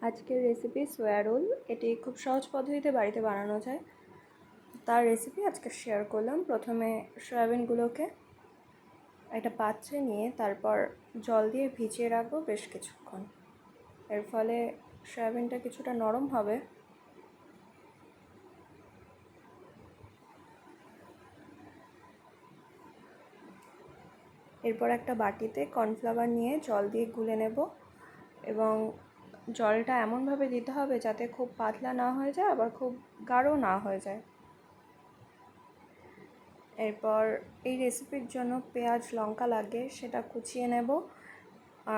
আজকের রেসিপি সোয়া রোল। এটি খুব সহজ পদ্ধতিতে বাড়িতে বানানো যায়, তার রেসিপি আজকে শেয়ার করলাম। প্রথমে সয়াবিনগুলোকে একটা পাত্রে নিয়ে তারপর জল দিয়ে ভিজিয়ে রাখবো বেশ কিছুক্ষণ। এর ফলে সয়াবিনটা কিছুটা নরম হবে। এরপর একটা বাটিতে কর্নফ্লাওয়ার নিয়ে জল দিয়ে গুলে নেব এবং জলটা এমনভাবে দিতে হবে যাতে খুব পাতলা না হয়ে যায় আবার খুব গাঢ় না হয়ে যায়। এরপর এই রেসিপির জন্য পেঁয়াজ লঙ্কা লাগে সেটা কুচিয়ে নেব,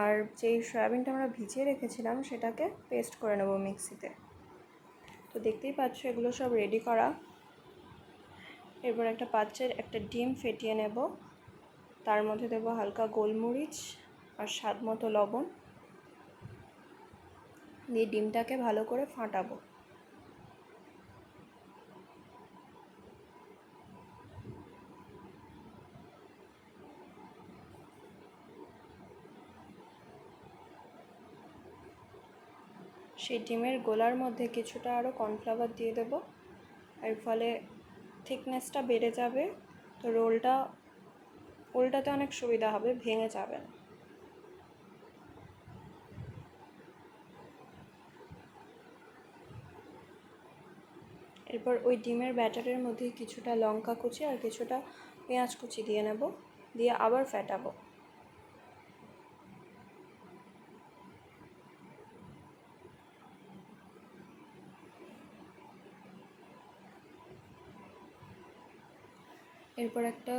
আর যেই সয়াবিনটা আমরা ভিজিয়ে রেখেছিলাম সেটাকে পেস্ট করে নেব মিক্সিতে। তো দেখতেই পাচ্ছ এগুলো সব রেডি করা। এরপর একটা পাত্রের একটা ডিম ফেটিয়ে নেব, তার মধ্যে দেব হালকা গোলমরিচ আর স্বাদ মতো লবণ দিয়ে ডিমটাকে ভালো করে ফাটাবো। সেই ডিমের গোলার মধ্যে কিছুটা আরও কর্নফ্লাওয়ার দিয়ে দেব, এর ফলে থিকনেসটা বেড়ে যাবে। তো রোলটা উল্টাতে অনেক সুবিধা হবে, ভেঙে যাবে না। এরপর ওই ডিমের ব্যাটারের মধ্যে কিছুটা লঙ্কা কুচি আর কিছুটা পেঁয়াজ কুচি দিয়ে নেব, দিয়ে আবার ফেটাবো। এরপর একটা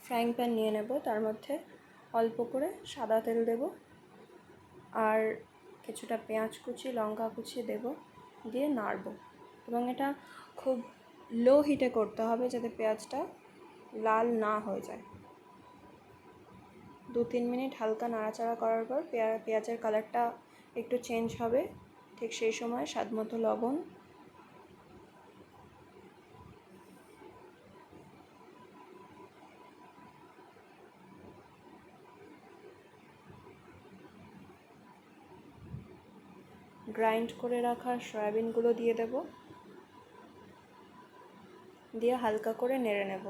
ফ্রাইং প্যান নিয়ে নেব, তার মধ্যে অল্প করে সাদা তেল দেব আর কিছুটা পেঁয়াজ কুচি লঙ্কা কুচি দেব, দিয়ে নাড়ব। এবং এটা খুব লো হিটে করতে হবে যাতে পেঁয়াজটা লাল না হয়ে যায়। 2-3 মিনিট হালকা নাড়াচাড়া করার পর পেঁয়াজের কালারটা একটু চেঞ্জ হবে, ঠিক সেই সময় স্বাদ মতো লবণ, গ্রাইন্ড করে রাখা সয়াবিনগুলো দিয়ে দেব, দিয়ে হালকা করে নেড়ে নেব।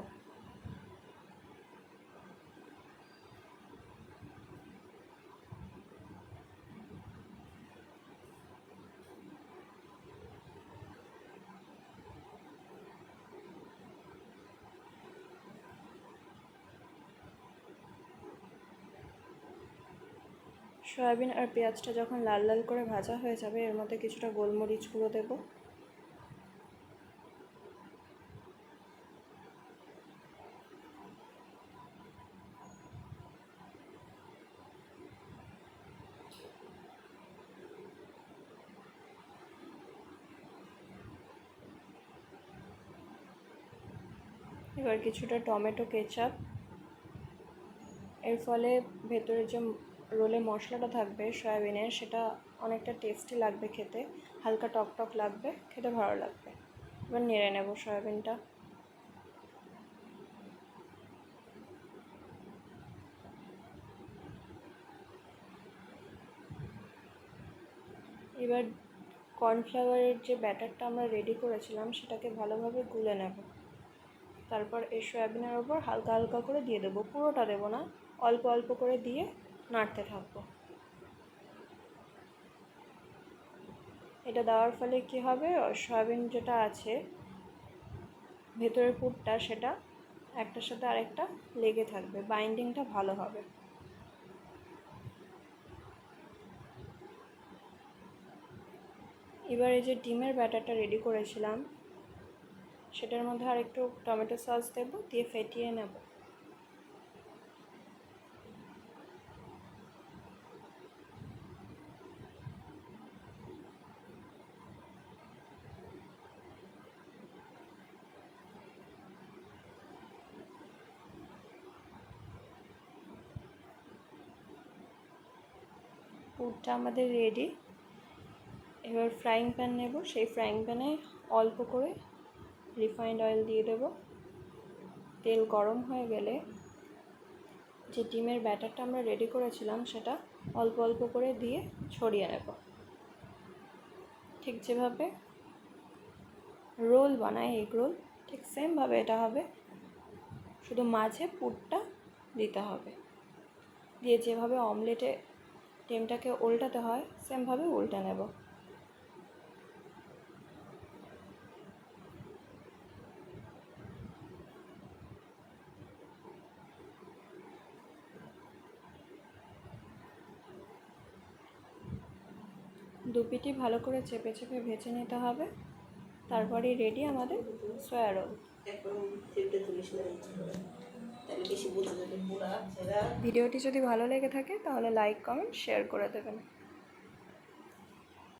সয়াবিন আর পেঁয়াজটা যখন লাল লাল করে ভাজা হয়ে যাবে এর মধ্যে কিছুটা গোলমরিচ গুঁড়ো দেব, এবার কিছুটা টমেটো কেচাপ। এর ফলে ভেতরে যে রোলে মশলাটা থাকবে সয়াবিনের সেটা অনেকটা টেস্টি লাগবে খেতে, হালকা টক টক লাগবে, খেতে ভালো লাগবে। এবার নেড়ে নেব সয়াবিনটা। এবার কর্নফ্লাওয়ারের যে ব্যাটারটা আমরা রেডি করেছিলাম সেটাকে ভালোভাবে গুলে নেব, তারপর এই সয়াবিনের ওপর হালকা হালকা করে দিয়ে দেবো, পুরোটা দেবো না, অল্প অল্প করে দিয়ে নাড়তে থাকবো। এটা দেওয়ার ফলে কি হবে, সয়াবিন যেটা আছে ভেতরের পুরটা সেটা একটার সাথে আরেকটা লেগে থাকবে, বাইন্ডিংটা ভালো হবে। এবার এই যে ডিমের ব্যাটারটা রেডি করেছিলাম সেটার মধ্যে আর একটু টমেটো সস দেব, দিয়ে ফেটিয়ে নেব। পুরটা আমাদের রেডি। এবার ফ্রাইং প্যান নেব, সেই ফ্রাইং প্যানে অল্প করে রিফাইন্ড অয়েল দিয়ে দেব। তেল গরম হয়ে গেলে যে ডিমের ব্যাটারটা আমরা রেডি করেছিলাম সেটা অল্প অল্প করে দিয়ে ছড়িয়ে নেব। ঠিক যেভাবে রোল বানায় এগ রোল, ঠিক সেমভাবে এটা হবে, শুধু মাঝে পুরটা দিতে হবে। দিয়ে যেভাবে অমলেটে ডিমটাকে উল্টাতে হয় সেমভাবে উল্টে নেব। দুপিটি ভালো করে চেপে চেপে ভেজে নিতে হবে, তারপরেই রেডি আমাদের সয়া রোল। ভিডিওটি যদি ভালো লেগে থাকে তাহলে লাইক, কমেন্ট, শেয়ার করে দেবেন।